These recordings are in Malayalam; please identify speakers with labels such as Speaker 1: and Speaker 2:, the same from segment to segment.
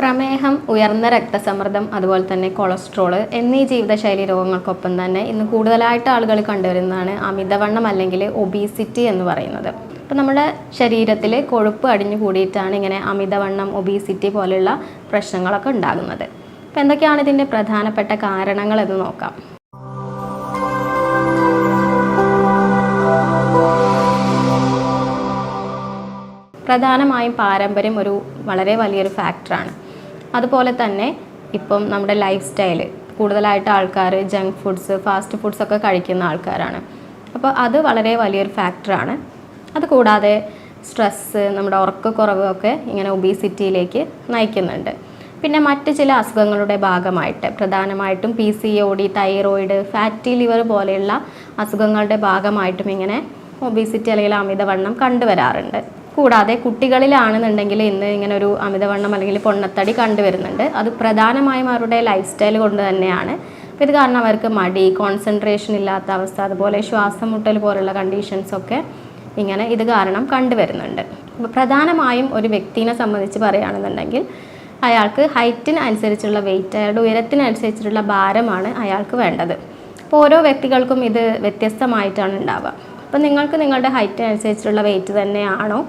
Speaker 1: പ്രമേഹം, ഉയർന്ന രക്തസമ്മർദ്ദം, അതുപോലെ തന്നെ കൊളസ്ട്രോൾ എന്നീ ജീവിതശൈലി രോഗങ്ങൾക്കൊപ്പം തന്നെ ഇന്ന് കൂടുതലായിട്ട് ആളുകൾ കണ്ടുവരുന്നതാണ് അമിതവണ്ണം അല്ലെങ്കിൽ ഒബീസിറ്റി എന്ന് പറയുന്നത്. അപ്പോൾ നമ്മുടെ ശരീരത്തിൽ കൊഴുപ്പ് അടിഞ്ഞു കൂടിയിട്ടാണ് ഇങ്ങനെ അമിതവണ്ണം, ഒബീസിറ്റി പോലെയുള്ള പ്രശ്നങ്ങളൊക്കെ ഉണ്ടാകുന്നത്. അപ്പോൾ എന്തൊക്കെയാണ് ഇതിൻ്റെ പ്രധാനപ്പെട്ട കാരണങ്ങൾ എന്ന് നോക്കാം. പ്രധാനമായും പാരമ്പര്യം ഒരു വളരെ വലിയൊരു ഫാക്ടറാണ്. അതുപോലെ തന്നെ ഇപ്പം നമ്മുടെ ലൈഫ് സ്റ്റൈല് കൂടുതലായിട്ട് ആൾക്കാർ ജങ്ക് ഫുഡ്സ്, ഫാസ്റ്റ് ഫുഡ്സ് ഒക്കെ കഴിക്കുന്ന ആൾക്കാരാണ്. അപ്പോൾ അത് വളരെ വലിയൊരു ഫാക്ടറാണ്. അതുകൂടാതെ സ്ട്രെസ്സ്, നമ്മുടെ ഉറക്കക്കുറവ് ഒക്കെ ഇങ്ങനെ ഒബീസിറ്റിയിലേക്ക് നയിക്കുന്നുണ്ട്. പിന്നെ മറ്റ് ചില അസുഖങ്ങളുടെ ഭാഗമായിട്ട് പ്രധാനമായിട്ടും PCOD, തൈറോയിഡ്, ഫാറ്റി ലിവർ പോലെയുള്ള അസുഖങ്ങളുടെ ഭാഗമായിട്ടും ഇങ്ങനെ ഒബീസിറ്റി അല്ലെങ്കിൽ അമിതവണ്ണം കണ്ടുവരാറുണ്ട്. കൂടാതെ കുട്ടികളിലാണെന്നുണ്ടെങ്കിൽ ഇന്ന് ഇങ്ങനെ ഒരു അമിതവണ്ണം അല്ലെങ്കിൽ പൊണ്ണത്തടി കണ്ടുവരുന്നുണ്ട്. അത് പ്രധാനമായും അവരുടെ ലൈഫ് സ്റ്റൈൽ കൊണ്ട് തന്നെയാണ്. അപ്പോൾ ഇത് കാരണം അവർക്ക് മടി, കോൺസെൻട്രേഷൻ ഇല്ലാത്ത അവസ്ഥ, അതുപോലെ ശ്വാസം മുട്ടൽ പോലുള്ള കണ്ടീഷൻസൊക്കെ ഇങ്ങനെ ഇത് കാരണം കണ്ടുവരുന്നുണ്ട്. അപ്പോൾ പ്രധാനമായും ഒരു വ്യക്തിയെ സംബന്ധിച്ച് പറയുകയാണെന്നുണ്ടെങ്കിൽ അയാൾക്ക് ഹൈറ്റിന് അനുസരിച്ചുള്ള വെയിറ്റ്, അയാളുടെ ഉയരത്തിനനുസരിച്ചിട്ടുള്ള ഭാരമാണ് അയാൾക്ക് വേണ്ടത്. അപ്പോൾ ഓരോ വ്യക്തികൾക്കും ഇത് വ്യത്യസ്തമായിട്ടാണ് ഉണ്ടാവുക. അപ്പം നിങ്ങൾക്ക് നിങ്ങളുടെ ഹൈറ്റിനനുസരിച്ചുള്ള വെയിറ്റ് തന്നെയാണോ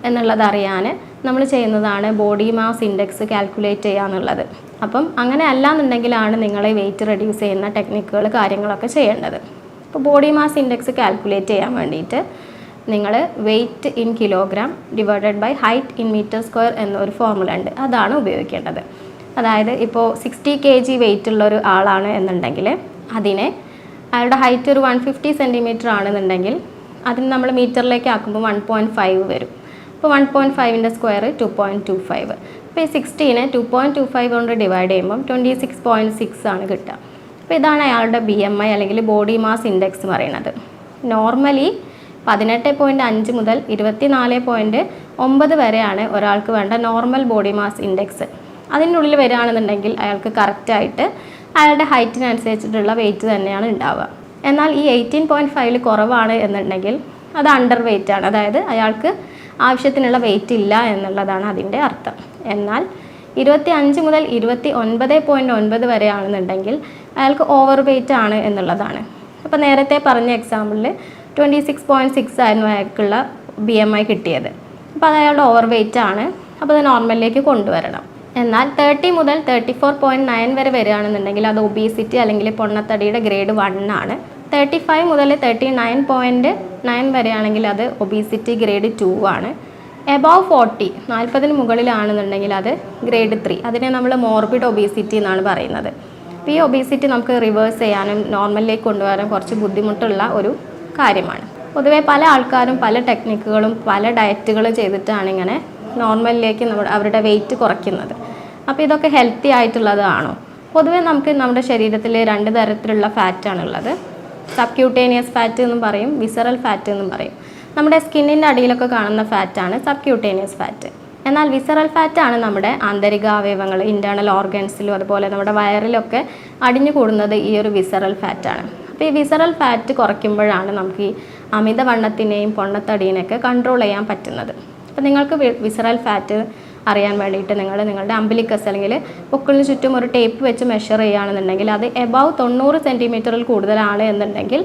Speaker 1: എന്നുള്ളത് അറിയാൻ നമ്മൾ ചെയ്യുന്നതാണ് ബോഡി മാസ് ഇൻഡെക്സ് കാൽക്കുലേറ്റ് ചെയ്യുക എന്നുള്ളത്. അപ്പം അങ്ങനെ അല്ലാന്നുണ്ടെങ്കിലാണ് നിങ്ങൾ വെയിറ്റ് റെഡ്യൂസ് ചെയ്യുന്ന ടെക്നിക്കുകൾ, കാര്യങ്ങളൊക്കെ ചെയ്യേണ്ടത്. അപ്പോൾ ബോഡി മാസ് ഇൻഡെക്സ് കാൽക്കുലേറ്റ് ചെയ്യാൻ വേണ്ടിയിട്ട് നിങ്ങൾ weight in kilogram divided by height in metre square എന്നൊരു ഫോർമുല ഉണ്ട്, അതാണ് ഉപയോഗിക്കേണ്ടത്. അതായത് ഇപ്പോൾ 60 kg വെയിറ്റ് ഉള്ള ഒരു ആളാണ് എന്നുണ്ടെങ്കിൽ അതിനെ അയാളുടെ ഹൈറ്റ് ഒരു 150 സെൻറ്റിമീറ്റർ ആണെന്നുണ്ടെങ്കിൽ അതിന് നമ്മൾ മീറ്ററിലേക്ക് ആക്കുമ്പോൾ 1.5 വരും. അപ്പോൾ 1.5ൻ്റെ സ്ക്വയർ 2.25. അപ്പോൾ ഈ 60നെ 2.25 കൊണ്ട് ഡിവൈഡ് ചെയ്യുമ്പം 26.6 ആണ് കിട്ടുക. അപ്പോൾ ഇതാണ് അയാളുടെ BMI അല്ലെങ്കിൽ ബോഡി മാസ് ഇൻഡെക്സ് പറയുന്നത്. നോർമലി 18.5 മുതൽ 24.9 വരെയാണ് ഒരാൾക്ക് വേണ്ട നോർമൽ ബോഡി മാസ് ഇൻഡെക്സ്. അതിനുള്ളിൽ വരികയാണെന്നുണ്ടെങ്കിൽ അയാൾക്ക് കറക്റ്റായിട്ട് അയാളുടെ ഹൈറ്റിനനുസരിച്ചിട്ടുള്ള വെയിറ്റ് തന്നെയാണ് ഉണ്ടാവുക. എന്നാൽ ഈ 18.5 കുറവാണ് എന്നുണ്ടെങ്കിൽ അത് അണ്ടർ വെയിറ്റ് ആണ്, അതായത് അയാൾക്ക് ആവശ്യത്തിനുള്ള വെയിറ്റ് ഇല്ല എന്നുള്ളതാണ് അതിൻ്റെ അർത്ഥം. എന്നാൽ 25 മുതൽ 29.9 വരെയാണെന്നുണ്ടെങ്കിൽ അയാൾക്ക് ഓവർ വെയിറ്റ് ആണ് എന്നുള്ളതാണ്. അപ്പോൾ നേരത്തെ പറഞ്ഞ എക്സാമ്പിളിൽ 26.6 ആയിരുന്നു അയാൾക്കുള്ള BMI കിട്ടിയത്. അപ്പോൾ അത് അയാളുടെ ഓവർ വെയിറ്റ് ആണ്. അപ്പോൾ അത് നോർമലിലേക്ക് കൊണ്ടുവരണം. എന്നാൽ 30 മുതൽ 34.9 വരെ വരികയാണെന്നുണ്ടെങ്കിൽ അത് ഒബീസിറ്റി അല്ലെങ്കിൽ പൊണ്ണത്തടിയുടെ ഗ്രേഡ് 1 ആണ്. 35 മുതൽ 39.9 വരെയാണെങ്കിൽ അത് ഒബീസിറ്റി ഗ്രേഡ് 2 ആണ്. എബവ് 40 മുകളിലാണെന്നുണ്ടെങ്കിൽ അത് ഗ്രേഡ് 3. അതിനെ നമ്മൾ മോർബിഡ് ഒബീസിറ്റി എന്നാണ് പറയുന്നത്. അപ്പോൾ ഈ ഒബീസിറ്റി നമുക്ക് റിവേഴ്സ് ചെയ്യാനും നോർമലിലേക്ക് കൊണ്ടുവരാനും കുറച്ച് ബുദ്ധിമുട്ടുള്ള ഒരു കാര്യമാണ്. പൊതുവേ പല ആൾക്കാരും പല ടെക്നിക്കുകളും പല ഡയറ്റുകൾ ചെയ്തിട്ടാണ് ഇങ്ങനെ നോർമലിലേക്ക് അവരുടെ വെയിറ്റ് കുറയ്ക്കുന്നത്. അപ്പോൾ ഇതൊക്കെ ഹെൽത്തി ആയിട്ടുള്ളതാണോ? പൊതുവേ നമുക്ക് നമ്മുടെ ശരീരത്തിൽ 2 തരത്തിലുള്ള ഫാറ്റാണുള്ളത്. സബ്ക്യൂട്ടേനിയസ് ഫാറ്റ് എന്നും പറയും, വിസറൽ ഫാറ്റ് എന്നും പറയും. നമ്മുടെ സ്കിന്നിൻ്റെ അടിയിലൊക്കെ കാണുന്ന ഫാറ്റാണ് സബ്ക്യൂട്ടേനിയസ് ഫാറ്റ്. എന്നാൽ വിസറൽ ഫാറ്റാണ് നമ്മുടെ ആന്തരിക അവയവങ്ങൾ, ഇൻറ്റേർണൽ ഓർഗൻസിലും അതുപോലെ നമ്മുടെ വയറിലൊക്കെ അടിഞ്ഞു കൂടുന്നത് ഈ ഒരു വിസറൽ ഫാറ്റാണ്. അപ്പോൾ ഈ വിസറൽ ഫാറ്റ് കുറയ്ക്കുമ്പോഴാണ് നമുക്ക് ഈ അമിതവണ്ണത്തിനെയും പൊണ്ണത്തടീനെയൊക്കെ കൺട്രോൾ ചെയ്യാൻ പറ്റുന്നത്. അപ്പോൾ നിങ്ങൾക്ക് വിസറൽ ഫാറ്റ് അറിയാൻ വേണ്ടിയിട്ട് നിങ്ങളുടെ അംബിലിക്കസ് അല്ലെങ്കിൽ പൊക്കിളിന് ചുറ്റും ഒരു ടേപ്പ് വെച്ച് മെഷർ ചെയ്യുകയാണെന്നുണ്ടെങ്കിൽ അത് എബവ് 90 സെൻറ്റിമീറ്ററിൽ കൂടുതലാണ് എന്നുണ്ടെങ്കിൽ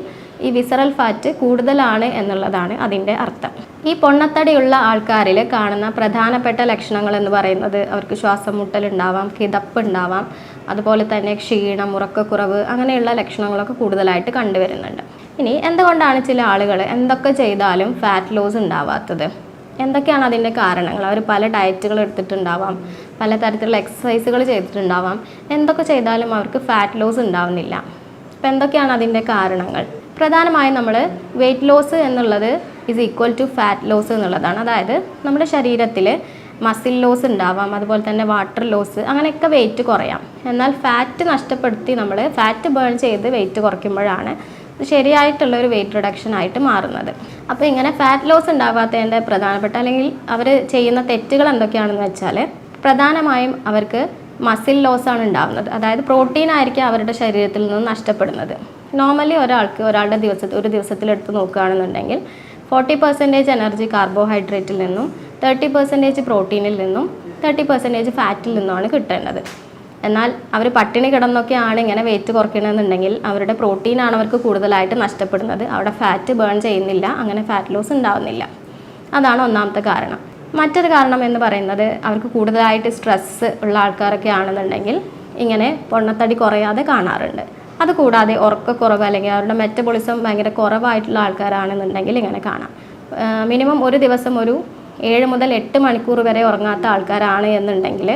Speaker 1: ഈ വിസറൽ ഫാറ്റ് കൂടുതലാണ് എന്നുള്ളതാണ് അതിൻ്റെ അർത്ഥം. ഈ പൊണ്ണത്തടിയുള്ള ആൾക്കാരിൽ കാണുന്ന പ്രധാനപ്പെട്ട ലക്ഷണങ്ങൾ എന്ന് പറയുന്നത് അവർക്ക് ശ്വാസം മുട്ടലുണ്ടാവാം, കിതപ്പ് ഉണ്ടാവാം, അതുപോലെ തന്നെ ക്ഷീണം, ഉറക്കക്കുറവ്, അങ്ങനെയുള്ള ലക്ഷണങ്ങളൊക്കെ കൂടുതലായിട്ട് കണ്ടുവരുന്നുണ്ട്. ഇനി എന്തുകൊണ്ടാണ് ചില ആളുകൾ എന്തൊക്കെ ചെയ്താലും ഫാറ്റ് ലോസ് ഉണ്ടാവാത്തത്? എന്തൊക്കെയാണ് അതിൻ്റെ കാരണങ്ങൾ? അവർ പല ഡയറ്റുകൾ എടുത്തിട്ടുണ്ടാവാം, പലതരത്തിലുള്ള എക്സസൈസുകൾ ചെയ്തിട്ടുണ്ടാവാം, എന്തൊക്കെ ചെയ്താലും അവർക്ക് ഫാറ്റ് ലോസ് ഉണ്ടാവുന്നില്ല. അപ്പോൾ എന്തൊക്കെയാണ് അതിൻ്റെ കാരണങ്ങൾ? പ്രധാനമായും നമ്മൾ വെയിറ്റ് ലോസ് എന്നുള്ളത് is equal to fat loss എന്നുള്ളതാണ്. അതായത് നമ്മുടെ ശരീരത്തിൽ മസിൽ ലോസ് ഉണ്ടാവാം, അതുപോലെ തന്നെ വാട്ടർ ലോസ്, അങ്ങനെയൊക്കെ വെയിറ്റ് കുറയാം. എന്നാൽ ഫാറ്റ് നഷ്ടപ്പെടുത്തി നമ്മൾ ഫാറ്റ് ബേൺ ചെയ്ത് വെയിറ്റ് കുറയ്ക്കുമ്പോഴാണ് ശരിയായിട്ടുള്ളൊരു വെയിറ്റ് റിഡക്ഷൻ ആയിട്ട് മാറുന്നത്. അപ്പോൾ ഇങ്ങനെ ഫാറ്റ് ലോസ് ഉണ്ടാവാത്തതിൻ്റെ പ്രധാനപ്പെട്ട അല്ലെങ്കിൽ അവർ ചെയ്യുന്ന തെറ്റുകൾ എന്തൊക്കെയാണെന്ന് വെച്ചാൽ പ്രധാനമായും അവർക്ക് മസിൽ ലോസ് ആണ് ഉണ്ടാകുന്നത്. അതായത് പ്രോട്ടീൻ ആയിരിക്കും അവരുടെ ശരീരത്തിൽ നിന്ന് നഷ്ടപ്പെടുന്നത്. നോർമലി ഒരാളുടെ ഒരു ദിവസത്തിൽ എടുത്ത് നോക്കുകയാണെന്നുണ്ടെങ്കിൽ 40% എനർജി കാർബോഹൈഡ്രേറ്റിൽ നിന്നും 30% പ്രോട്ടീനിൽ നിന്നും 30% ഫാറ്റിൽ നിന്നുമാണ് കിട്ടേണ്ടത്. എന്നാൽ അവർ പട്ടിണി കിടന്നൊക്കെയാണ് ഇങ്ങനെ വെയിറ്റ് കുറയ്ക്കണമെന്നുണ്ടെങ്കിൽ അവരുടെ പ്രോട്ടീനാണ് അവർക്ക് കൂടുതലായിട്ട് നഷ്ടപ്പെടുന്നത്. അവിടെ ഫാറ്റ് ബേൺ ചെയ്യുന്നില്ല, അങ്ങനെ ഫാറ്റ് ലോസ് ഉണ്ടാവുന്നില്ല. അതാണ് ഒന്നാമത്തെ കാരണം. മറ്റൊരു കാരണം എന്ന് പറയുന്നത് അവർക്ക് കൂടുതലായിട്ട് സ്ട്രെസ്സ് ഉള്ള ആൾക്കാരൊക്കെ ആണെന്നുണ്ടെങ്കിൽ ഇങ്ങനെ പൊണ്ണത്തടി കുറയാതെ കാണാറുണ്ട്. അതുകൂടാതെ ഉറക്കക്കുറവ് അല്ലെങ്കിൽ അവരുടെ മെറ്റബോളിസം ഭയങ്കര കുറവായിട്ടുള്ള ആൾക്കാരാണെന്നുണ്ടെങ്കിൽ ഇങ്ങനെ കാണാം. മിനിമം ഒരു ദിവസം ഒരു 7 മുതൽ 8 മണിക്കൂർ വരെ ഉറങ്ങാത്ത ആൾക്കാരാണ് എന്നുണ്ടെങ്കിൽ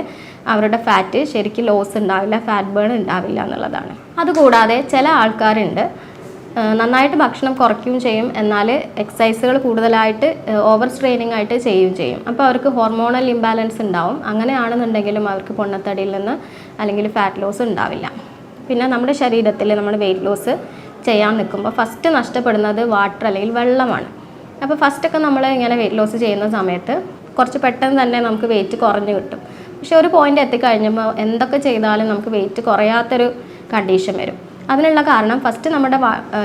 Speaker 1: അവരുടെ ഫാറ്റ് ശരിക്കും ലോസ് ഉണ്ടാവില്ല, ഫാറ്റ് ബേൺ ഉണ്ടാവില്ല എന്നുള്ളതാണ്. അതുകൂടാതെ ചില ആൾക്കാരുണ്ട് നന്നായിട്ട് ഭക്ഷണം കുറയ്ക്കുകയും ചെയ്യും, എന്നാൽ എക്സസൈസുകൾ കൂടുതലായിട്ട് ഓവർ സ്ട്രെയിനിങ് ആയിട്ട് ചെയ്യുകയും ചെയ്യും. അപ്പോൾ അവർക്ക് ഹോർമോണൽ ഇംബാലൻസ് ഉണ്ടാവും. അങ്ങനെയാണെന്നുണ്ടെങ്കിലും അവർക്ക് പൊണ്ണത്തടിയിൽ നിന്ന് അല്ലെങ്കിൽ ഫാറ്റ് ലോസ് ഉണ്ടാവില്ല. പിന്നെ നമ്മുടെ ശരീരത്തിൽ നമ്മൾ വെയിറ്റ് ലോസ് ചെയ്യാൻ നിൽക്കുമ്പോൾ ഫസ്റ്റ് നഷ്ടപ്പെടുന്നത് വാട്ടർ അല്ലെങ്കിൽ വെള്ളമാണ്. അപ്പോൾ ഫസ്റ്റൊക്കെ നമ്മൾ ഇങ്ങനെ വെയിറ്റ് ലോസ് ചെയ്യുന്ന സമയത്ത് കുറച്ച് പെട്ടെന്ന് തന്നെ നമുക്ക് വെയിറ്റ് കുറഞ്ഞു കിട്ടും. പക്ഷെ ഒരു പോയിന്റ് എത്തിക്കഴിഞ്ഞപ്പോൾ എന്തൊക്കെ ചെയ്താലും നമുക്ക് വെയിറ്റ് കുറയാത്തൊരു കണ്ടീഷൻ വരും. അതിനുള്ള കാരണം ഫസ്റ്റ് നമ്മുടെ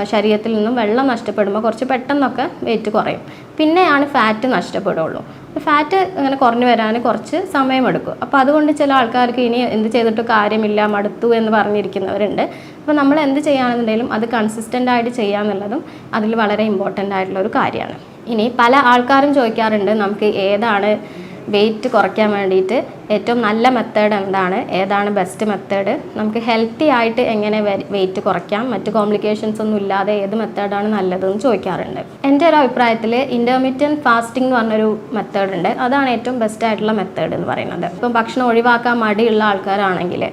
Speaker 1: ശരീരത്തിൽ നിന്നും വെള്ളം നഷ്ടപ്പെടുമ്പോൾ കുറച്ച് പെട്ടെന്നൊക്കെ വെയിറ്റ് കുറയും, പിന്നെയാണ് ഫാറ്റ് നഷ്ടപ്പെടുള്ളൂ. ഫാറ്റ് അങ്ങനെ കുറഞ്ഞു വരാൻ കുറച്ച് സമയമെടുക്കും. അപ്പോൾ അതുകൊണ്ട് ചില ആൾക്കാർക്ക് ഇനി എന്ത് ചെയ്തിട്ട് കാര്യമില്ല, മടുത്തു എന്ന് പറഞ്ഞിരിക്കുന്നവരുണ്ട്. അപ്പോൾ നമ്മൾ എന്ത് ചെയ്യുകയാണെന്നുണ്ടെങ്കിലും അത് കൺസിസ്റ്റൻ്റ് ആയിട്ട് ചെയ്യുക എന്നുള്ളതും അതിൽ വളരെ ഇമ്പോർട്ടൻ്റ് ആയിട്ടുള്ള ഒരു കാര്യമാണ്. ഇനി പല ആൾക്കാരും ചോദിക്കാറുണ്ട് നമുക്ക് ഏതാണ് വെയിറ്റ് കുറയ്ക്കാൻ വേണ്ടിയിട്ട് ഏറ്റവും നല്ല മെത്തേഡ് എന്താണ്, ഏതാണ് ബെസ്റ്റ് മെത്തേഡ്, നമുക്ക് ഹെൽത്തി ആയിട്ട് എങ്ങനെ വെയിറ്റ് കുറയ്ക്കാം, മറ്റ് കോംപ്ലിക്കേഷൻസ് ഒന്നും ഇല്ലാതെ ഏത് മെത്തേഡാണ് നല്ലതെന്ന് ചോദിക്കാറുണ്ട്. എൻ്റെ ഒരു അഭിപ്രായത്തിൽ ഇൻ്റർമീഡിയറ്റ് ഫാസ്റ്റിംഗ് എന്ന് പറഞ്ഞൊരു മെത്തേഡ് ഉണ്ട്. അതാണ് ഏറ്റവും ബെസ്റ്റ് ആയിട്ടുള്ള മെത്തേഡ് എന്ന് പറയുന്നത്. ഇപ്പം ഭക്ഷണം ഒഴിവാക്കാൻ മടിയുള്ള ആൾക്കാരാണെങ്കിൽ,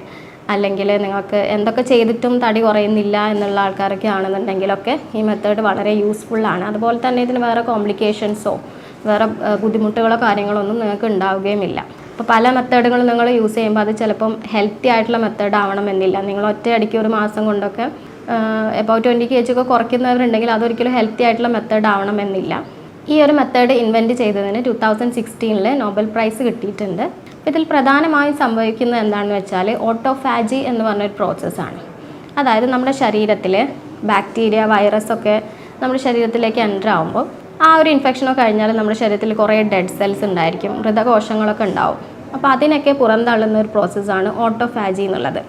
Speaker 1: അല്ലെങ്കിൽ നിങ്ങൾക്ക് എന്തൊക്കെ ചെയ്തിട്ടും തടി കുറയുന്നില്ല എന്നുള്ള ആൾക്കാരൊക്കെ ആണെന്നുണ്ടെങ്കിലൊക്കെ ഈ മെത്തേഡ് വളരെ യൂസ്ഫുള്ളാണ്. അതുപോലെ തന്നെ ഇതിന് വേറെ കോംപ്ലിക്കേഷൻസോ വേറെ ബുദ്ധിമുട്ടുകളോ കാര്യങ്ങളോ ഒന്നും നിങ്ങൾക്ക് ഉണ്ടാവുകയുമില്ല. അപ്പോൾ പല മെത്തേഡുകളും നിങ്ങൾ യൂസ് ചെയ്യുമ്പോൾ അത് ചിലപ്പം ഹെൽത്തി ആയിട്ടുള്ള മെത്തേഡ് ആവണമെന്നില്ല. നിങ്ങൾ ഒറ്റയടിക്ക് ഒരു മാസം കൊണ്ടൊക്കെ എബൌട്ട് 20 kg ഒക്കെ കുറയ്ക്കുന്നവരുണ്ടെങ്കിൽ അതൊരിക്കലും ഹെൽത്തി ആയിട്ടുള്ള മെത്തേഡ് ആവണമെന്നില്ല. ഈ ഒരു മെത്തേഡ് ഇൻവെൻറ്റ് ചെയ്തതിന് 2016 നോബൽ പ്രൈസ് കിട്ടിയിട്ടുണ്ട്. ഇതിൽ പ്രധാനമായും സംഭവിക്കുന്നത് എന്താണെന്ന് വെച്ചാൽ ഓട്ടോഫാജി എന്ന് പറഞ്ഞൊരു പ്രോസസ്സാണ്. അതായത് നമ്മുടെ ശരീരത്തിൽ ബാക്ടീരിയ, വൈറസ് ഒക്കെ നമ്മുടെ ശരീരത്തിലേക്ക് എൻ്റർ ആകുമ്പോൾ ആ ഒരു ഇൻഫെക്ഷനൊക്കെ കഴിഞ്ഞാൽ നമ്മുടെ ശരീരത്തിൽ കുറേ ഡെഡ് സെൽസ് ഉണ്ടായിരിക്കും, മൃതകോശങ്ങളൊക്കെ ഉണ്ടാവും. അപ്പോൾ അതിനൊക്കെ പുറന്തള്ളുന്ന ഒരു പ്രോസസ്സാണ് ഓട്ടോഫാജി എന്നുള്ളത്.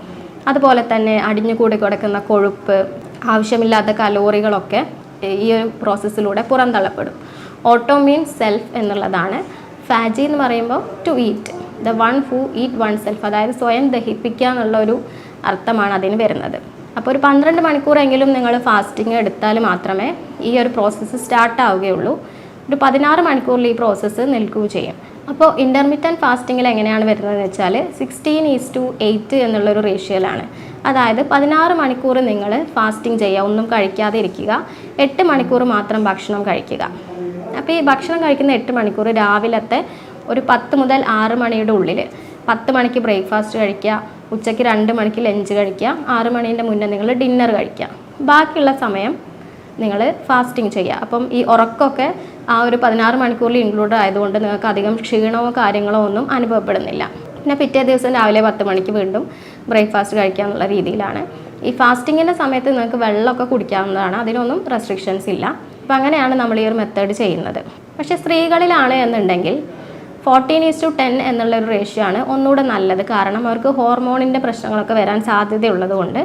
Speaker 1: അതുപോലെ തന്നെ അടിഞ്ഞു കൂടി കിടക്കുന്ന കൊഴുപ്പ്, ആവശ്യമില്ലാത്ത കലോറികളൊക്കെ ഈ ഒരു പ്രോസസ്സിലൂടെ പുറന്തള്ളപ്പെടും. ഓട്ടോ മീൻസ് സെൽഫ് എന്നുള്ളതാണ്. ഫാജി എന്ന് പറയുമ്പോൾ to eat, the one who eat one self, അതായത് സ്വയം ദഹിപ്പിക്കുക എന്നുള്ളൊരു അർത്ഥമാണ് അതിന് വരുന്നത്. അപ്പോൾ ഒരു 12 മണിക്കൂറെങ്കിലും നിങ്ങൾ ഫാസ്റ്റിംഗ് എടുത്താൽ മാത്രമേ ഈ ഒരു പ്രോസസ്സ് സ്റ്റാർട്ട് ആവുകയുള്ളൂ. ഒരു 16 മണിക്കൂറിൽ ഈ പ്രോസസ്സ് നിൽക്കുകയും ചെയ്യും. അപ്പോൾ ഇൻ്റർമീഡിയറ്റ് ഫാസ്റ്റിങ്ങിൽ എങ്ങനെയാണ് വരുന്നതെന്ന് വെച്ചാൽ 16:8 എന്നുള്ളൊരു റേഷ്യോയിലാണ്. അതായത് 16 മണിക്കൂർ നിങ്ങൾ ഫാസ്റ്റിംഗ് ചെയ്യുക, ഒന്നും കഴിക്കാതെ ഇരിക്കുക, 8 മണിക്കൂർ മാത്രം ഭക്ഷണം കഴിക്കുക. അപ്പോൾ ഈ ഭക്ഷണം കഴിക്കുന്ന 8 മണിക്കൂർ രാവിലത്തെ ഒരു 10 മുതൽ 6 മണിയുടെ ഉള്ളിൽ 10 മണിക്ക് ബ്രേക്ക്ഫാസ്റ്റ് കഴിക്കുക, ഉച്ചയ്ക്ക് 2 മണിക്ക് ലഞ്ച് കഴിക്കുക, 6 മണീൻ്റെ മുന്നേ നിങ്ങൾ ഡിന്നർ കഴിക്കുക. ബാക്കിയുള്ള സമയം നിങ്ങൾ ഫാസ്റ്റിംഗ് ചെയ്യുക. അപ്പം ഈ ഉറക്കമൊക്കെ ആ ഒരു 16 മണിക്കൂറിൽ ഇൻക്ലൂഡ് ആയതുകൊണ്ട് നിങ്ങൾക്ക് അധികം ക്ഷീണമോ കാര്യങ്ങളോ ഒന്നും അനുഭവപ്പെടുന്നില്ല. പിന്നെ പിറ്റേ ദിവസം രാവിലെ 10 മണിക്ക് വീണ്ടും ബ്രേക്ക്ഫാസ്റ്റ് കഴിക്കുക എന്നുള്ള രീതിയിലാണ്. ഈ ഫാസ്റ്റിങ്ങിൻ്റെ സമയത്ത് നിങ്ങൾക്ക് വെള്ളമൊക്കെ കുടിക്കാവുന്നതാണ്, അതിനൊന്നും റെസ്ട്രിക്ഷൻസ് ഇല്ല. അപ്പോൾ അങ്ങനെയാണ് നമ്മൾ ഈ ഒരു മെത്തേഡ് ചെയ്യുന്നത്. പക്ഷേ സ്ത്രീകളിലാണ് എന്നുണ്ടെങ്കിൽ 14:10 എന്നുള്ളൊരു റേഷ്യോ ആണ് ഒന്നുകൂടെ നല്ലത്. കാരണം അവർക്ക് ഹോർമോണിൻ്റെ പ്രശ്നങ്ങളൊക്കെ വരാൻ സാധ്യതയുള്ളത് കൊണ്ട്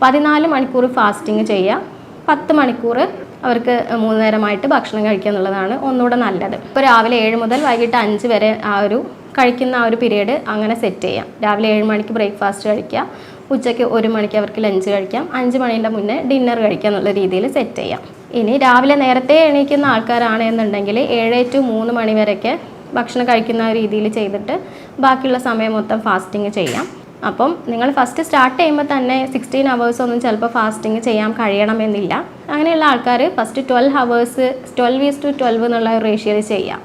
Speaker 1: 14 മണിക്കൂർ ഫാസ്റ്റിംഗ് ചെയ്യുക, 10 മണിക്കൂർ അവർക്ക് 3 നേരമായിട്ട് ഭക്ഷണം കഴിക്കുക എന്നുള്ളതാണ് ഒന്നുകൂടെ നല്ലത്. ഇപ്പോൾ രാവിലെ 7 മുതൽ വൈകിട്ട് 5 വരെ ആ ഒരു കഴിക്കുന്ന ആ ഒരു പീരീഡ് അങ്ങനെ സെറ്റ് ചെയ്യാം. രാവിലെ 7 മണിക്ക് ബ്രേക്ക്ഫാസ്റ്റ് കഴിക്കുക, ഉച്ചയ്ക്ക് 1 മണിക്ക് അവർക്ക് ലഞ്ച് കഴിക്കാം, 5 മണീൻ്റെ മുന്നേ ഡിന്നർ കഴിക്കുക എന്നുള്ള രീതിയിൽ സെറ്റ് ചെയ്യാം. ഇനി രാവിലെ നേരത്തെ എണീക്കുന്ന ആൾക്കാരാണ് എന്നുണ്ടെങ്കിൽ 7 to 3 മണി വരെയൊക്കെ ഭക്ഷണം കഴിക്കുന്ന രീതിയിൽ ചെയ്തിട്ട് ബാക്കിയുള്ള സമയം മൊത്തം ഫാസ്റ്റിംഗ് ചെയ്യാം. അപ്പം നിങ്ങൾ ഫസ്റ്റ് സ്റ്റാർട്ട് ചെയ്യുമ്പോൾ തന്നെ 16 hours ഒന്നും ചിലപ്പോൾ ഫാസ്റ്റിംഗ് ചെയ്യാൻ കഴിയണമെന്നില്ല. അങ്ങനെയുള്ള ആൾക്കാർ ഫസ്റ്റ് 12 hours 12:12 എന്നുള്ള റേഷ്യോയിൽ ചെയ്യാം.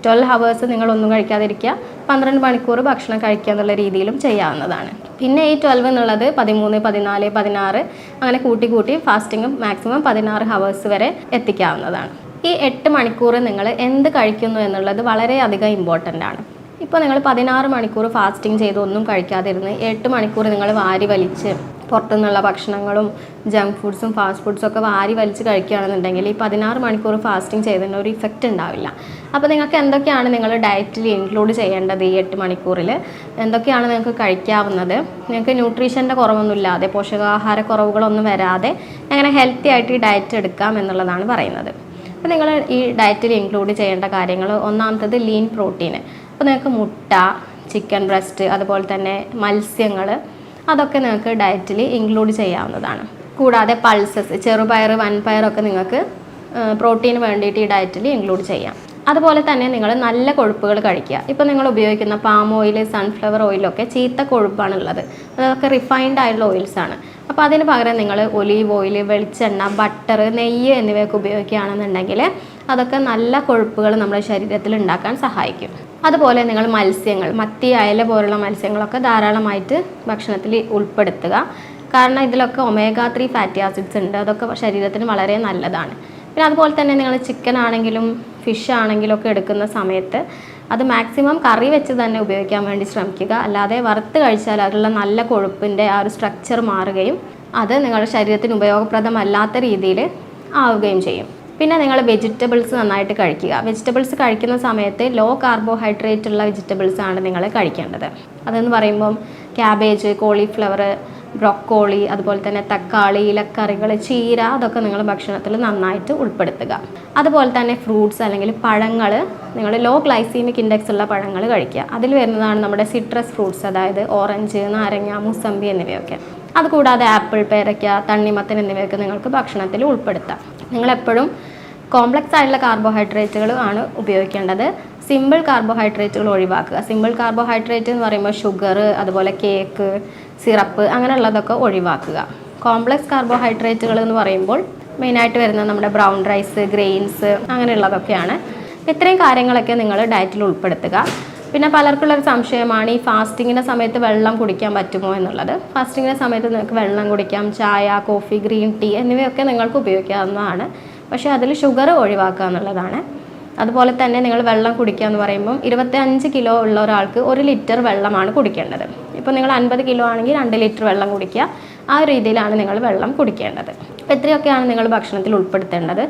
Speaker 1: 12 hours നിങ്ങളൊന്നും കഴിക്കാതിരിക്കുക, 12 മണിക്കൂർ ഭക്ഷണം കഴിക്കുക എന്നുള്ള രീതിയിലും ചെയ്യാവുന്നതാണ്. പിന്നെ ഈ 12 എന്നുള്ളത് 13, 14, 16 അങ്ങനെ കൂട്ടി ഫാസ്റ്റിംഗ് മാക്സിമം 16 hours വരെ എത്തിക്കാവുന്നതാണ്. ഈ 8 മണിക്കൂർ നിങ്ങൾ എന്ത് കഴിക്കുന്നു എന്നുള്ളത് വളരെയധികം ഇമ്പോർട്ടൻ്റ് ആണ്. ഇപ്പോൾ നിങ്ങൾ 16 മണിക്കൂർ ഫാസ്റ്റിംഗ് ചെയ്ത് ഒന്നും കഴിക്കാതിരുന്ന് 8 മണിക്കൂർ നിങ്ങൾ വാരി വലിച്ച് പുറത്തുനിന്നുള്ള ഭക്ഷണങ്ങളും ജങ്ക് ഫുഡ്സും ഫാസ്റ്റ് ഫുഡ്സും ഒക്കെ വാരി വലിച്ച് കഴിക്കുകയാണെന്നുണ്ടെങ്കിൽ ഈ 16 മണിക്കൂർ ഫാസ്റ്റിംഗ് ചെയ്തതിന് ഒരു ഇഫക്റ്റ് ഉണ്ടാവില്ല. അപ്പോൾ നിങ്ങൾക്ക് എന്തൊക്കെയാണ് നിങ്ങൾ ഡയറ്റിൽ ഇൻക്ലൂഡ് ചെയ്യേണ്ടത്, ഈ 8 മണിക്കൂറിൽ എന്തൊക്കെയാണ് നിങ്ങൾക്ക് കഴിക്കാവുന്നത്, നിങ്ങൾക്ക് ന്യൂട്രീഷൻ്റെ കുറവൊന്നുമില്ലാതെ പോഷകാഹാര കുറവുകളൊന്നും വരാതെ എങ്ങനെ ഹെൽത്തി ആയിട്ട് ഈ ഡയറ്റ് എടുക്കാം എന്നുള്ളതാണ് പറയുന്നത്. അപ്പോൾ നിങ്ങൾ ഈ ഡയറ്റിൽ ഇൻക്ലൂഡ് ചെയ്യേണ്ട കാര്യങ്ങൾ, ഒന്നാമത്തത് ലീൻ പ്രോട്ടീൻ. അപ്പോൾ നിങ്ങൾക്ക് മുട്ട, ചിക്കൻ ബ്രസ്റ്റ്, അതുപോലെ തന്നെ മത്സ്യങ്ങൾ, അതൊക്കെ നിങ്ങൾക്ക് ഡയറ്റിൽ ഇൻക്ലൂഡ് ചെയ്യാവുന്നതാണ്. കൂടാതെ പൾസസ്, ചെറുപയർ, വൻപയറൊക്കെ നിങ്ങൾക്ക് പ്രോട്ടീന് വേണ്ടിയിട്ട് ഈ ഡയറ്റിൽ ഇൻക്ലൂഡ് ചെയ്യാം. അതുപോലെ തന്നെ നിങ്ങൾ നല്ല കൊഴുപ്പുകൾ കഴിക്കുക. ഇപ്പോൾ നിങ്ങൾ ഉപയോഗിക്കുന്ന പാം ഓയിൽ, സൺഫ്ലവർ ഓയിലൊക്കെ ചീത്ത കൊഴുപ്പാണുള്ളത്, അതൊക്കെ റിഫൈൻഡ് ആയിട്ടുള്ള ഓയിൽസാണ്. അപ്പോൾ അതിന് പകരം നിങ്ങൾ ഒലീവ് ഓയിൽ, വെളിച്ചെണ്ണ, ബട്ടർ, നെയ്യ് എന്നിവയൊക്കെ ഉപയോഗിക്കുകയാണെന്നുണ്ടെങ്കിൽ അതൊക്കെ നല്ല കൊഴുപ്പുകൾ നമ്മുടെ ശരീരത്തിൽ ഉണ്ടാക്കാൻ സഹായിക്കും. അതുപോലെ നിങ്ങൾ മത്സ്യങ്ങൾ, മത്തി, അയല പോലുള്ള മത്സ്യങ്ങളൊക്കെ ധാരാളമായിട്ട് ഭക്ഷണത്തിൽ ഉൾപ്പെടുത്തുക. കാരണം ഇതിലൊക്കെ ഒമേഗ 3 ഫാറ്റി ആസിഡ്സ് ഉണ്ട്, അതൊക്കെ ശരീരത്തിന് വളരെ നല്ലതാണ്. പിന്നെ അതുപോലെ തന്നെ നിങ്ങൾ ചിക്കൻ ആണെങ്കിലും ഫിഷ് ആണെങ്കിലും ഒക്കെ എടുക്കുന്ന സമയത്ത് അത് മാക്സിമം കറി വെച്ച് തന്നെ ഉപയോഗിക്കാൻ വേണ്ടി ശ്രമിക്കുക. അല്ലാതെ വറുത്ത് കഴിച്ചാൽ അതിലുള്ള നല്ല കൊഴുപ്പിൻ്റെ ആ ഒരു സ്ട്രക്ചർ മാറുകയും അത് നിങ്ങളുടെ ശരീരത്തിന് ഉപയോഗപ്രദമല്ലാത്ത രീതിയിൽ ആവുകയും ചെയ്യും. പിന്നെ നിങ്ങൾ വെജിറ്റബിൾസ് നന്നായിട്ട് കഴിക്കുക. വെജിറ്റബിൾസ് കഴിക്കുന്ന സമയത്ത് ലോ കാർബോഹൈഡ്രേറ്റ് ഉള്ള വെജിറ്റബിൾസ് ആണ് നിങ്ങൾ കഴിക്കേണ്ടത്. അതെന്ന് പറയുമ്പം ക്യാബേജ്, കോളിഫ്ലവർ, ബ്രൊക്കോളി, അതുപോലെ തന്നെ തക്കാളി, ഇലക്കറികൾ, ചീര, അതൊക്കെ നിങ്ങൾ ഭക്ഷണത്തിൽ നന്നായിട്ട് ഉൾപ്പെടുത്തുക. അതുപോലെ തന്നെ ഫ്രൂട്ട്സ് അല്ലെങ്കിൽ പഴങ്ങൾ, നിങ്ങൾ ലോ ഗ്ലൈസീമിക് ഇൻഡെക്സ് ഉള്ള പഴങ്ങൾ കഴിക്കുക. അതിൽ വരുന്നതാണ് നമ്മുടെ സിട്രസ് ഫ്രൂട്ട്സ്, അതായത് ഓറഞ്ച്, നാരങ്ങ, മുസമ്പി എന്നിവയൊക്കെ. അതുകൂടാതെ ആപ്പിൾ, പേരയ്ക്ക, തണ്ണിമത്തൻ എന്നിവയൊക്കെ നിങ്ങൾക്ക് ഭക്ഷണത്തിൽ ഉൾപ്പെടുത്താം. നിങ്ങളെപ്പോഴും കോംപ്ലക്സ് ആയിട്ടുള്ള കാർബോഹൈഡ്രേറ്റുകൾ ആണ് ഉപയോഗിക്കേണ്ടത്. സിമ്പിൾ കാർബോഹൈഡ്രേറ്റുകൾ ഒഴിവാക്കുക. സിമ്പിൾ കാർബോഹൈഡ്രേറ്റ് എന്ന് പറയുമ്പോൾ ഷുഗർ, അതുപോലെ കേക്ക്, സിറപ്പ്, അങ്ങനെയുള്ളതൊക്കെ ഒഴിവാക്കുക. കോംപ്ലക്സ് കാർബോഹൈഡ്രേറ്റുകൾ എന്ന് പറയുമ്പോൾ മെയിനായിട്ട് വരുന്നത് നമ്മുടെ ബ്രൗൺ റൈസ്, ഗ്രെയിൻസ്, അങ്ങനെയുള്ളതൊക്കെയാണ്. ഇത്രയും കാര്യങ്ങളൊക്കെ നിങ്ങൾ ഡയറ്റിൽ ഉൾപ്പെടുത്തുക. പിന്നെ പലർക്കുള്ളൊരു സംശയമാണ് ഈ ഫാസ്റ്റിങ്ങിൻ്റെ സമയത്ത് വെള്ളം കുടിക്കാൻ പറ്റുമോ എന്നുള്ളത്. ഫാസ്റ്റിങ്ങിൻ്റെ സമയത്ത് നിങ്ങൾക്ക് വെള്ളം കുടിക്കാം, ചായ, കോഫി, ഗ്രീൻ ടീ എന്നിവയൊക്കെ നിങ്ങൾക്ക് ഉപയോഗിക്കാവുന്നതാണ്. പക്ഷേ അതിൽ ഷുഗർ ഒഴിവാക്കുക എന്നുള്ളതാണ്. അതുപോലെ തന്നെ നിങ്ങൾ വെള്ളം കുടിക്കുക എന്ന് പറയുമ്പം 25 കിലോ ഉള്ള ഒരാൾക്ക് 1 ലിറ്റർ വെള്ളമാണ് കുടിക്കേണ്ടത്. ഇപ്പോൾ നിങ്ങൾ 50 കിലോ ആണെങ്കിൽ 2 ലിറ്റർ വെള്ളം കുടിക്കുക. ആ ഒരു രീതിയിലാണ് നിങ്ങൾ വെള്ളം കുടിക്കേണ്ടത്. അപ്പോൾ ഇത്രയൊക്കെയാണ് നിങ്ങൾ ഭക്ഷണത്തിൽ ഉൾപ്പെടുത്തേണ്ടത്.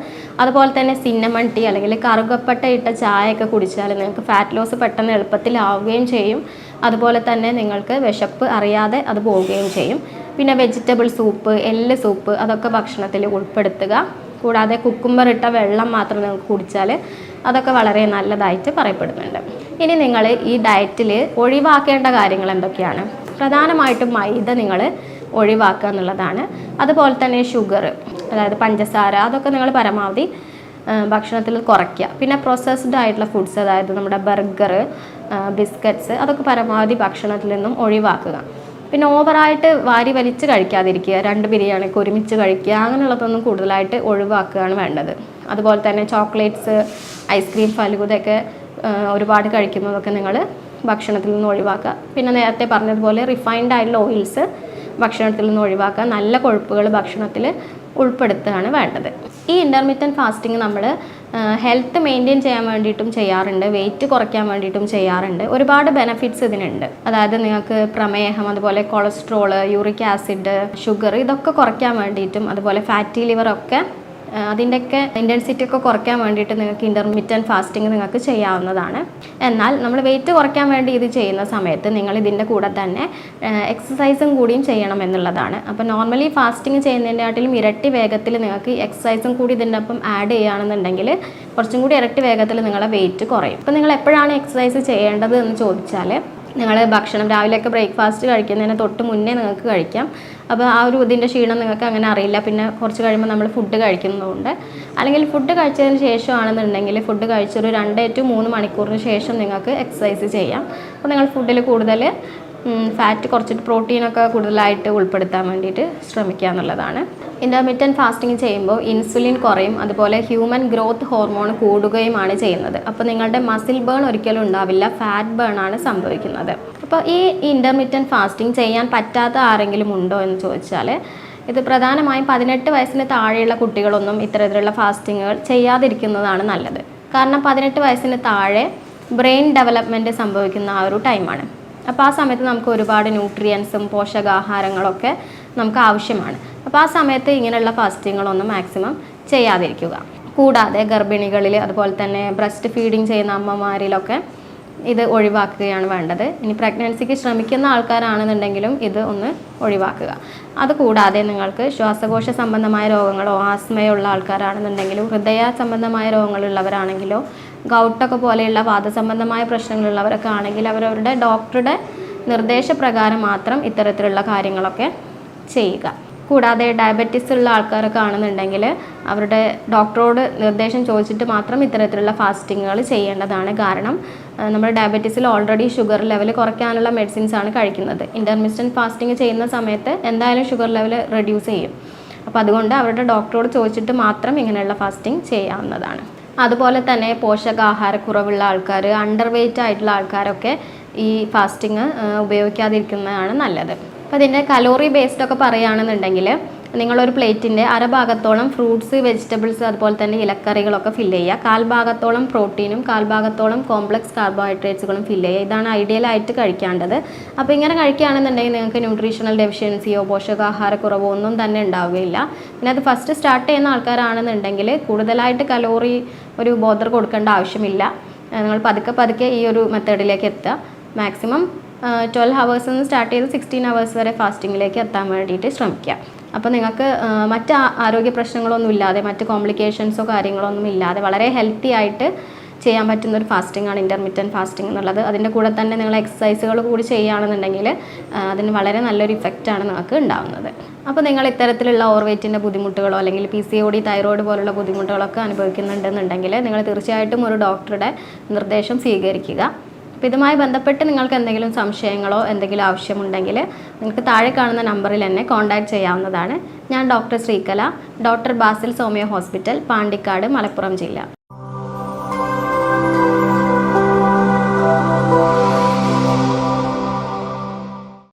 Speaker 1: അതുപോലെ തന്നെ സിന്നമൺ ടീ അല്ലെങ്കിൽ കറുകപ്പട്ട ഇട്ട ചായയൊക്കെ കുടിച്ചാൽ നിങ്ങൾക്ക് ഫാറ്റ് ലോസ് പെട്ടെന്ന് എളുപ്പത്തിലാവുകയും ചെയ്യും. അതുപോലെ തന്നെ നിങ്ങൾക്ക് വിശപ്പ് അറിയാതെ അത് പോവുകയും ചെയ്യും. പിന്നെ വെജിറ്റബിൾ സൂപ്പ്, എല്ല് സൂപ്പ്, അതൊക്കെ ഭക്ഷണത്തിൽ ഉൾപ്പെടുത്തുക. കൂടാതെ കുക്കുംബർ ഇട്ട വെള്ളം മാത്രം നിങ്ങൾക്ക് കുടിച്ചാൽ അതൊക്കെ വളരെ നല്ലതായിട്ട് പറയപ്പെടുന്നുണ്ട്. ഇനി നിങ്ങൾ ഈ ഡയറ്റിൽ ഒഴിവാക്കേണ്ട കാര്യങ്ങൾ എന്തൊക്കെയാണ്? പ്രധാനമായിട്ടും മൈദ നിങ്ങൾ ഒഴിവാക്കുക എന്നുള്ളതാണ്. അതുപോലെ തന്നെ ഷുഗർ, അതായത് പഞ്ചസാര, അതൊക്കെ നിങ്ങൾ പരമാവധി ഭക്ഷണത്തിൽ കുറയ്ക്കുക. പിന്നെ പ്രോസസ്ഡ് ആയിട്ടുള്ള ഫുഡ്സ്, അതായത് നമ്മുടെ ബർഗർ, ബിസ്ക്കറ്റ്സ്, അതൊക്കെ പരമാവധി ഭക്ഷണത്തിൽ നിന്നും ഒഴിവാക്കുക. പിന്നെ ഓവറായിട്ട് വാരി വലിച്ച് കഴിക്കാതിരിക്കുക. 2 ബിരിയാണിയൊക്കെ ഒരുമിച്ച് കഴിക്കുക, അങ്ങനെയുള്ളതൊന്നും കൂടുതലായിട്ട് ഒഴിവാക്കുകയാണ് വേണ്ടത്. അതുപോലെ തന്നെ ചോക്ലേറ്റ്സ്, ഐസ്ക്രീം, ഫലൂദയൊക്കെ ഒരുപാട് കഴിക്കുന്നതൊക്കെ നിങ്ങൾ ഭക്ഷണത്തിൽ നിന്ന് ഒഴിവാക്കുക. പിന്നെ നേരത്തെ പറഞ്ഞതുപോലെ റിഫൈൻഡ് ആയിട്ടുള്ള ഓയിൽസ് ഭക്ഷണത്തിൽ നിന്ന് ഒഴിവാക്കുക. നല്ല കൊഴുപ്പുകൾ ഭക്ഷണത്തിൽ ഉൾപ്പെടുത്തുകയാണ് വേണ്ടത്. ഈ ഇൻ്റർമീഡിയറ്റ് ഫാസ്റ്റിംഗ് നമ്മൾ ഹെൽത്ത് മെയിൻറ്റെയിൻ ചെയ്യാൻ വേണ്ടിയിട്ടും ചെയ്യാറുണ്ട്, വെയിറ്റ് കുറയ്ക്കാൻ വേണ്ടിയിട്ടും ചെയ്യാറുണ്ട്. ഒരുപാട് ബെനഫിറ്റ്സ് ഇതിനുണ്ട്. അതായത് നിങ്ങൾക്ക് പ്രമേഹം, അതുപോലെ കൊളസ്ട്രോൾ, യൂറിക് ആസിഡ്, ഷുഗർ, ഇതൊക്കെ കുറയ്ക്കാൻ വേണ്ടിയിട്ടും, അതുപോലെ ഫാറ്റി ലിവറൊക്കെ അതിൻ്റെയൊക്കെ ഇൻറ്റൻസിറ്റി ഒക്കെ കുറയ്ക്കാൻ വേണ്ടിയിട്ട് നിങ്ങൾക്ക് ഇൻ്റർമീഡിയറ്റ് ഫാസ്റ്റിംഗ് നിങ്ങൾക്ക് ചെയ്യാവുന്നതാണ്. എന്നാൽ നമ്മൾ വെയിറ്റ് കുറയ്ക്കാൻ വേണ്ടി ഇത് ചെയ്യുന്ന സമയത്ത് നിങ്ങൾ ഇതിൻ്റെ കൂടെ തന്നെ എക്സസൈസും കൂടിയും ചെയ്യണം എന്നുള്ളതാണ്. അപ്പോൾ നോർമലി ഫാസ്റ്റിംഗ് ചെയ്യുന്നതിൻ്റെക്കാട്ടിലും ഇരട്ടി വേഗത്തിൽ നിങ്ങൾക്ക് എക്സസൈസും കൂടി ഇതിൻ്റെ ഒപ്പം ആഡ് ചെയ്യുകയാണെന്നുണ്ടെങ്കിൽ കുറച്ചും കൂടി ഇരട്ടി വേഗത്തിൽ നിങ്ങളുടെ വെയിറ്റ് കുറയും. അപ്പോൾ നിങ്ങൾ എപ്പോഴാണ് എക്സസൈസ് ചെയ്യേണ്ടത് എന്ന് ചോദിച്ചാൽ, നിങ്ങൾ ഭക്ഷണം രാവിലെയൊക്കെ ബ്രേക്ക്ഫാസ്റ്റ് കഴിക്കുന്നതിന് തൊട്ട് മുന്നേ നിങ്ങൾക്ക് കഴിക്കാം. അപ്പോൾ ആ ഒരു ഇതിൻ്റെ ക്ഷീണം നിങ്ങൾക്ക് അങ്ങനെ അറിയില്ല. പിന്നെ കുറച്ച് കഴിയുമ്പോൾ നമ്മൾ ഫുഡ് കഴിക്കുന്നതുകൊണ്ട്, അല്ലെങ്കിൽ ഫുഡ് കഴിച്ചതിന് ശേഷമാണെന്നുണ്ടെങ്കിൽ ഫുഡ് കഴിച്ചൊരു 2 to 3 മണിക്കൂറിന് ശേഷം നിങ്ങൾക്ക് എക്സസൈസ് ചെയ്യാം. അപ്പോൾ നിങ്ങൾ ഫുഡിൽ കൂടുതൽ ഫാറ്റ് കുറച്ചിട്ട് പ്രോട്ടീനൊക്കെ കൂടുതലായിട്ട് ഉൾപ്പെടുത്താൻ വേണ്ടിയിട്ട് ശ്രമിക്കുക എന്നുള്ളതാണ്. ഇൻ്റർമീഡിയറ്റ് ഫാസ്റ്റിംഗ് ചെയ്യുമ്പോൾ ഇൻസുലിൻ കുറയും, അതുപോലെ ഹ്യൂമൻ ഗ്രോത്ത് ഹോർമോൺ കൂടുകയുമാണ് ചെയ്യുന്നത്. അപ്പോൾ നിങ്ങളുടെ മസിൽ ബേൺ ഒരിക്കലും ഉണ്ടാവില്ല, ഫാറ്റ് ബേൺ ആണ് സംഭവിക്കുന്നത്. അപ്പോൾ ഈ ഇൻ്റർമീഡിയറ്റ് ഫാസ്റ്റിംഗ് ചെയ്യാൻ പറ്റാത്ത ആരെങ്കിലും ഉണ്ടോ എന്ന് ചോദിച്ചാൽ, ഇത് പ്രധാനമായും 18 വയസ്സിന് താഴെയുള്ള കുട്ടികളൊന്നും ഇത്തരത്തിലുള്ള ഫാസ്റ്റിങ്ങുകൾ ചെയ്യാതിരിക്കുന്നതാണ് നല്ലത്. കാരണം 18 വയസ്സിന് താഴെ ബ്രെയിൻ ഡെവലപ്മെൻറ്റ് സംഭവിക്കുന്ന ആ ഒരു ടൈമാണ്. അപ്പോൾ ആ സമയത്ത് നമുക്ക് ഒരുപാട് ന്യൂട്രിയൻസും പോഷകാഹാരങ്ങളൊക്കെ നമുക്ക് ആവശ്യമാണ്. അപ്പോൾ ആ സമയത്ത് ഇങ്ങനെയുള്ള ഫാസ്റ്റിങ്ങുകളൊന്നും മാക്സിമം ചെയ്യാതിരിക്കുക. കൂടാതെ ഗർഭിണികളിൽ അതുപോലെ തന്നെ ബ്രസ്റ്റ് ഫീഡിങ് ചെയ്യുന്ന അമ്മമാരിലൊക്കെ ഇത് ഒഴിവാക്കുകയാണ് വേണ്ടത്. ഇനി പ്രഗ്നൻസിക്ക് ശ്രമിക്കുന്ന ആൾക്കാരാണെന്നുണ്ടെങ്കിലും ഇത് ഒന്ന് ഒഴിവാക്കുക. അതുകൂടാതെ നിങ്ങൾക്ക് ശ്വാസകോശ സംബന്ധമായ രോഗങ്ങളോ ആസ്മയോ ഉള്ള ആൾക്കാരാണെന്നുണ്ടെങ്കിലും ഹൃദയ സംബന്ധമായ രോഗങ്ങളുള്ളവരാണെങ്കിലോ ഗൗട്ടൊക്കെ പോലെയുള്ള വാദസംബന്ധമായ പ്രശ്നങ്ങളുള്ളവരൊക്കെ ആണെങ്കിൽ അവരവരുടെ ഡോക്ടറുടെ നിർദ്ദേശപ്രകാരം മാത്രം ഇത്തരത്തിലുള്ള കാര്യങ്ങളൊക്കെ ചെയ്യുക. കൂടാതെ ഡയബറ്റീസ് ഉള്ള ആൾക്കാരൊക്കെ ആണെന്നുണ്ടെങ്കിൽ അവരുടെ ഡോക്ടറോട് നിർദ്ദേശം ചോദിച്ചിട്ട് മാത്രം ഇത്തരത്തിലുള്ള ഫാസ്റ്റിങ്ങുകൾ ചെയ്യേണ്ടതാണ്. കാരണം നമ്മൾ ഡയബറ്റീസിൽ ഓൾറെഡി ഷുഗർ ലെവൽ കുറയ്ക്കാനുള്ള മെഡിസിൻസ് ആണ് കഴിക്കുന്നത്. ഇൻ്റർമിറ്റൻറ്റ് ഫാസ്റ്റിംഗ് ചെയ്യുന്ന സമയത്ത് എന്തായാലും ഷുഗർ ലെവൽ റെഡ്യൂസ് ചെയ്യും. അപ്പോൾ അതുകൊണ്ട് അവരുടെ ഡോക്ടറോട് ചോദിച്ചിട്ട് മാത്രം ഇങ്ങനെയുള്ള ഫാസ്റ്റിംഗ് ചെയ്യാവുന്നതാണ്. അതുപോലെ തന്നെ പോഷകാഹാരക്കുറവുള്ള ആൾക്കാർ, അണ്ടർ വെയ്റ്റ് ആയിട്ടുള്ള ആൾക്കാരൊക്കെ ഈ ഫാസ്റ്റിംഗ് ഉപയോഗിക്കാതിരിക്കുന്നതാണ് നല്ലത്. അപ്പോൾ ഇതിൻ്റെ കലോറി ബേസ്ഡ് ഒക്കെ പറയുകയാണെന്നുണ്ടെങ്കിൽ നിങ്ങളൊരു പ്ലേറ്റിൻ്റെ അരഭാഗത്തോളം ഫ്രൂട്ട്സ്, വെജിറ്റബിൾസ് അതുപോലെ തന്നെ ഇലക്കറികളൊക്കെ ഫില്ല് ചെയ്യുക. കാൽഭാഗത്തോളം പ്രോട്ടീനും കാൽഭാഗത്തോളം കോംപ്ലക്സ് കാർബോഹൈഡ്രേറ്റ്സുകളും ഫില്ല് ചെയ്യുക. ഇതാണ് ഐഡിയലായിട്ട് കഴിക്കേണ്ടത്. അപ്പോൾ ഇങ്ങനെ കഴിക്കുകയാണെന്നുണ്ടെങ്കിൽ നിങ്ങൾക്ക് ന്യൂട്രീഷണൽ ഡെഫിഷ്യൻസിയോ പോഷകാഹാരക്കുറവോ ഒന്നും തന്നെ ഉണ്ടാവുകയില്ല. പിന്നെ അത് ഫസ്റ്റ് സ്റ്റാർട്ട് ചെയ്യുന്ന ആൾക്കാരാണെന്നുണ്ടെങ്കിൽ കൂടുതലായിട്ട് കലോറി ഒരു ബോധർ കൊടുക്കേണ്ട ആവശ്യമില്ല. നിങ്ങൾ പതുക്കെ പതുക്കെ ഈ ഒരു മെത്തേഡിലേക്ക് എത്തുക. മാക്സിമം 12 hours നിന്ന് സ്റ്റാർട്ട് ചെയ്ത് 16 hours വരെ ഫാസ്റ്റിങ്ങിലേക്ക് എത്താൻ വേണ്ടിയിട്ട് ശ്രമിക്കുക. അപ്പോൾ നിങ്ങൾക്ക് മറ്റ് ആരോഗ്യ പ്രശ്നങ്ങളൊന്നും ഇല്ലാതെ, മറ്റ് കോംപ്ലിക്കേഷൻസോ കാര്യങ്ങളൊന്നും ഇല്ലാതെ വളരെ ഹെൽത്തി ആയിട്ട് ചെയ്യാൻ പറ്റുന്ന ഒരു ഫാസ്റ്റിംഗ് ആണ് ഇൻ്റർമിറ്റൻറ്റ് ഫാസ്റ്റിംഗ് എന്നുള്ളത്. അതിൻ്റെ കൂടെ തന്നെ നിങ്ങൾ എക്സസൈസുകൾ കൂടി ചെയ്യുകയാണെന്നുണ്ടെങ്കിൽ അതിന് വളരെ നല്ലൊരു ഇഫക്റ്റാണ് നിങ്ങൾക്ക് ഉണ്ടാകുന്നത്. അപ്പോൾ നിങ്ങൾ ഇത്തരത്തിലുള്ള ഓവർ വെയ്റ്റിൻ്റെ ബുദ്ധിമുട്ടുകളോ അല്ലെങ്കിൽ PCOD, തൈറോയ്ഡ് പോലുള്ള ബുദ്ധിമുട്ടുകളൊക്കെ അനുഭവിക്കുന്നുണ്ടെന്നുണ്ടെങ്കിൽ നിങ്ങൾ തീർച്ചയായിട്ടും ഒരു ഡോക്ടറുടെ നിർദ്ദേശം സ്വീകരിക്കുക. അപ്പോൾ ഇതുമായി ബന്ധപ്പെട്ട് നിങ്ങൾക്ക് എന്തെങ്കിലും സംശയങ്ങളോ എന്തെങ്കിലും ആവശ്യമുണ്ടെങ്കിൽ നിങ്ങൾക്ക് താഴെ കാണുന്ന നമ്പറിൽ എന്നെ കോൺടാക്റ്റ് ചെയ്യാവുന്നതാണ്. ഞാൻ ഡോക്ടർ ശ്രീകല, ഡോക്ടർ ബാസിൽ സോമിയോ ഹോസ്പിറ്റൽ, പാണ്ടിക്കാട്, മലപ്പുറം ജില്ല.